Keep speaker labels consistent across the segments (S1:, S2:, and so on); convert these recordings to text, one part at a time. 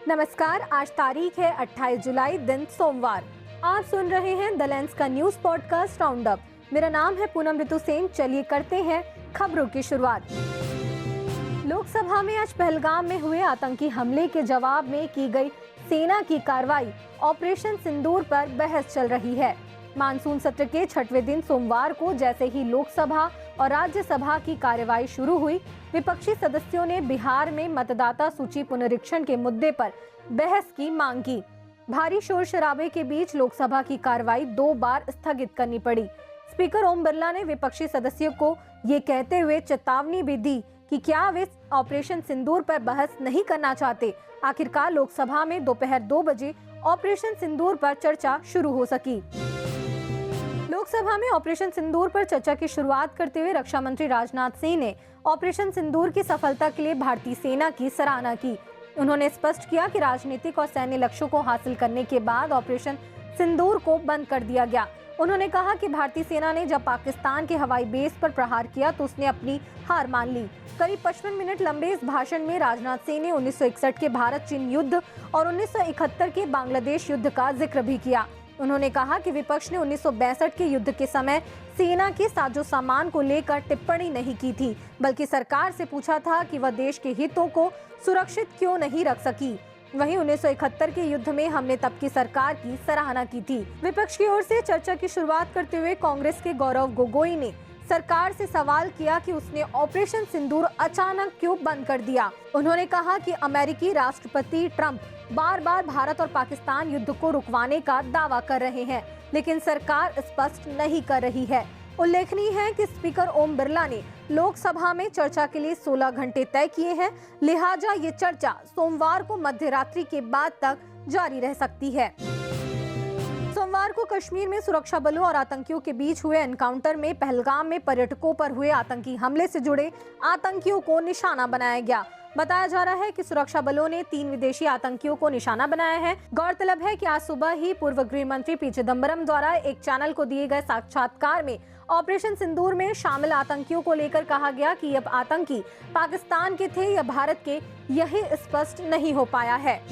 S1: नमस्कार, आज तारीख है 28 जुलाई, दिन सोमवार। आप सुन रहे हैं द लेंस का न्यूज पॉडकास्ट राउंड अप। मेरा नाम है पूनम ऋतु सेन। चलिए करते हैं खबरों की शुरुआत। लोकसभा में आज पहलगाम में हुए आतंकी हमले के जवाब में की गई सेना की कार्रवाई ऑपरेशन सिंदूर पर बहस चल रही है। मानसून सत्र के 6वें दिन सोमवार को जैसे ही लोकसभा और राज्यसभा की कार्यवाही शुरू हुई, विपक्षी सदस्यों ने बिहार में मतदाता सूची पुनरीक्षण के मुद्दे पर बहस की मांग की। भारी शोर शराबे के बीच लोकसभा की कार्यवाही 2 बार स्थगित करनी पड़ी। स्पीकर ओम बिरला ने विपक्षी सदस्यों को ये कहते हुए चेतावनी भी दी कि क्या वे ऑपरेशन सिंदूर पर बहस नहीं करना चाहते। आखिरकार लोकसभा में दोपहर 2 बजे ऑपरेशन सिंदूर पर चर्चा शुरू हो सकी। लोकसभा में ऑपरेशन सिंदूर पर चर्चा की शुरुआत करते हुए रक्षा मंत्री राजनाथ सिंह ने ऑपरेशन सिंदूर की सफलता के लिए भारतीय सेना की सराहना की। उन्होंने स्पष्ट किया कि राजनीतिक और सैन्य लक्ष्यों को हासिल करने के बाद ऑपरेशन सिंदूर को बंद कर दिया गया। उन्होंने कहा कि भारतीय सेना ने जब पाकिस्तान के हवाई बेस पर प्रहार किया तो उसने अपनी हार मान ली। करीब 55 मिनट लंबे इस भाषण में राजनाथ सिंह ने 1961 के भारत चीन युद्ध और 1971 के बांग्लादेश युद्ध का जिक्र भी किया। उन्होंने कहा कि विपक्ष ने 1962 के युद्ध के समय सेना के साजो सामान को लेकर टिप्पणी नहीं की थी, बल्कि सरकार से पूछा था कि वह देश के हितों को सुरक्षित क्यों नहीं रख सकी। वहीं 1971 के युद्ध में हमने तब की सरकार की सराहना की थी। विपक्ष की ओर से चर्चा की शुरुआत करते हुए कांग्रेस के गौरव गोगोई ने सरकार से सवाल किया कि उसने ऑपरेशन सिंदूर अचानक क्यों बंद कर दिया। उन्होंने कहा कि अमेरिकी राष्ट्रपति ट्रंप बार बार भारत और पाकिस्तान युद्ध को रुकवाने का दावा कर रहे हैं, लेकिन सरकार स्पष्ट नहीं कर रही है। उल्लेखनीय है कि स्पीकर ओम बिरला ने लोकसभा में चर्चा के लिए 16 घंटे तय किए हैं, लिहाजा ये चर्चा सोमवार को मध्यरात्रि के बाद तक जारी रह सकती है। सोमवार को कश्मीर में सुरक्षा बलों और आतंकियों के बीच हुए एनकाउंटर में पहलगाम में पर्यटकों पर हुए आतंकी हमले से जुड़े आतंकियों को निशाना बनाया गया। बताया जा रहा है कि सुरक्षा बलों ने 3 विदेशी आतंकियों को निशाना बनाया है। गौरतलब है कि आज सुबह ही पूर्व गृह मंत्री पी चिदम्बरम द्वारा एक चैनल को दिए गए साक्षात्कार में ऑपरेशन सिंदूर में शामिल आतंकियों को लेकर कहा गया कि ये आतंकी पाकिस्तान के थे या भारत के, यही स्पष्ट नहीं हो पाया है।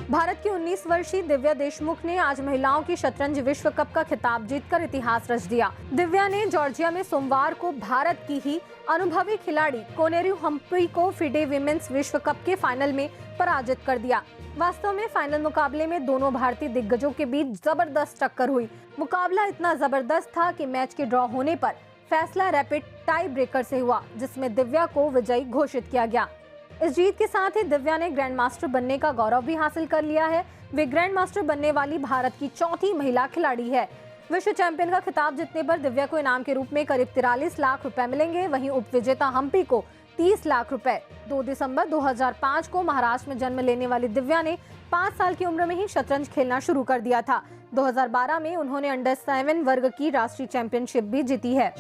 S1: भारत की 19 वर्षीय दिव्या देशमुख ने आज महिलाओं की शतरंज विश्व कप का खिताब जीतकर इतिहास रच दिया। दिव्या ने जॉर्जिया में सोमवार को भारत की ही अनुभवी खिलाड़ी कोनेरू हम्फ्री को फिडे विमेंस विश्व कप के फाइनल में पराजित कर दिया। वास्तव में फाइनल मुकाबले में दोनों भारतीय दिग्गजों के बीच जबरदस्त टक्कर हुई। मुकाबला इतना जबरदस्त था कि मैच के ड्रॉ होने पर फैसला रैपिड टाई ब्रेकर से हुआ, जिसमें दिव्या को विजयी घोषित किया गया। इस जीत के साथ ही दिव्या ने ग्रैंड मास्टर बनने का गौरव भी हासिल कर लिया है। वे ग्रैंड मास्टर बनने वाली भारत की 4थी महिला खिलाड़ी है। विश्व चैंपियन का खिताब जीतने पर दिव्या को इनाम के रूप में करीब 43 लाख रुपए मिलेंगे। वहीं उपविजेता हम्पी को 30 लाख रुपए। 2 दिसंबर 2005 को महाराष्ट्र में जन्म लेने वाली दिव्या ने 5 साल की उम्र में ही शतरंज खेलना शुरू कर दिया था। 2012 में उन्होंने अंडर 7 वर्ग की राष्ट्रीय चैंपियनशिप भी जीती है।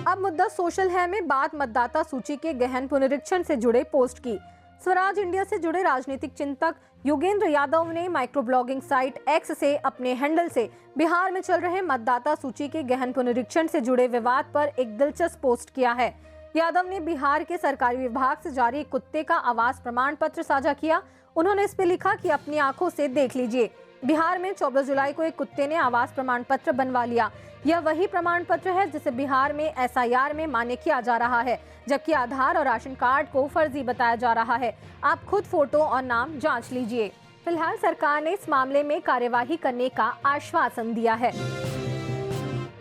S1: अब मुद्दा सोशल है में बात मतदाता सूची के गहन पुनरीक्षण से जुड़े पोस्ट की। स्वराज इंडिया से जुड़े राजनीतिक चिंतक योगेंद्र यादव ने माइक्रो ब्लॉगिंग साइट एक्स से अपने हैंडल से बिहार में चल रहे मतदाता सूची के गहन पुनरीक्षण से जुड़े विवाद पर एक दिलचस्प पोस्ट किया है। यादव ने बिहार के सरकारी विभाग से जारी एक कुत्ते का आवास प्रमाण पत्र साझा किया। उन्होंने इस पे लिखा कि अपनी आंखों से देख लीजिए, बिहार में 14 जुलाई को एक कुत्ते ने आवास प्रमाण पत्र बनवा लिया। यह वही प्रमाण पत्र है जिसे बिहार में एसआईआर में मान्य किया जा रहा है, जबकि आधार और राशन कार्ड को फर्जी बताया जा रहा है। आप खुद फोटो और नाम जांच लीजिए। फिलहाल सरकार ने इस मामले में कार्यवाही करने का आश्वासन दिया है।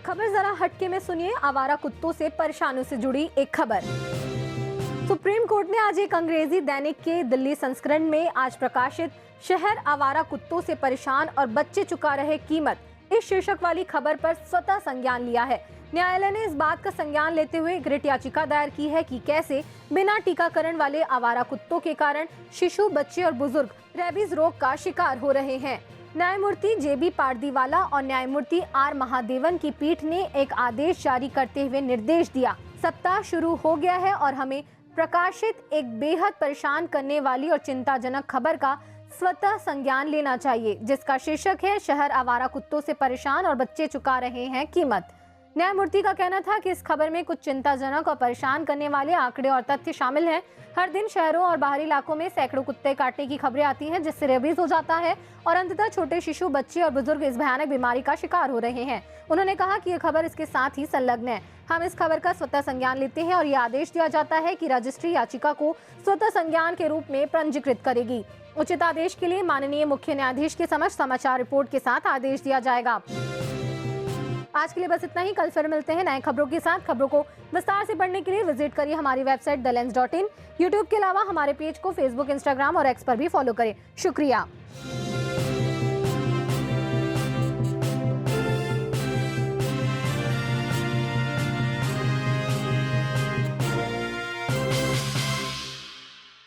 S1: खबर जरा हटके में सुनिए। आवारा कुत्तों से परेशानियों से जुड़ी एक खबर। सुप्रीम कोर्ट ने आज एक अंग्रेजी दैनिक के दिल्ली संस्करण में आज प्रकाशित शहर आवारा कुत्तों से परेशान और बच्चे चुका रहे कीमत, इस शीर्षक वाली खबर पर स्वतः संज्ञान लिया है। न्यायालय ने इस बात का संज्ञान लेते हुए रिट याचिका दायर की है कि कैसे बिना टीकाकरण वाले आवारा कुत्तों के कारण शिशु, बच्चे और बुजुर्ग रेबीज रोग का शिकार हो रहे हैं। न्यायमूर्ति जेबी पारदीवाला और न्यायमूर्ति आर महादेवन की पीठ ने एक आदेश जारी करते हुए निर्देश दिया, सप्ताह शुरू हो गया है और हमें प्रकाशित एक बेहद परेशान करने वाली और चिंताजनक खबर का स्वतः संज्ञान लेना चाहिए, जिसका शीर्षक है शहर आवारा कुत्तों से परेशान और बच्चे चुका रहे हैं कीमत। न्यायमूर्ति का कहना था कि इस खबर में कुछ चिंताजनक और परेशान करने वाले आंकड़े और तथ्य शामिल हैं। हर दिन शहरों और बाहरी इलाकों में सैकड़ों कुत्ते काटने की खबरें आती हैं, जिससे रेबीज हो जाता है और अंततः छोटे शिशु, बच्चे और बुजुर्ग इस भयानक बीमारी का शिकार हो रहे हैं। उन्होंने कहा कि यह खबर इसके साथ ही संलग्न है। हम इस खबर का स्वतः संज्ञान लेते हैं और ये आदेश दिया जाता है कि रजिस्ट्री याचिका को स्वतः संज्ञान के रूप में पंजीकृत करेगी। उचित आदेश के लिए माननीय मुख्य न्यायाधीश के समक्ष समाचार रिपोर्ट के साथ आदेश दिया जाएगा। आज के लिए बस इतना ही। कल फिर मिलते हैं नए खबरों के साथ। खबरों को विस्तार से पढ़ने के लिए विजिट करिए हमारी वेबसाइट theLens.in। यूट्यूब के अलावा हमारे पेज को फेसबुक, इंस्टाग्राम और एक्स पर भी फॉलो करें। शुक्रिया।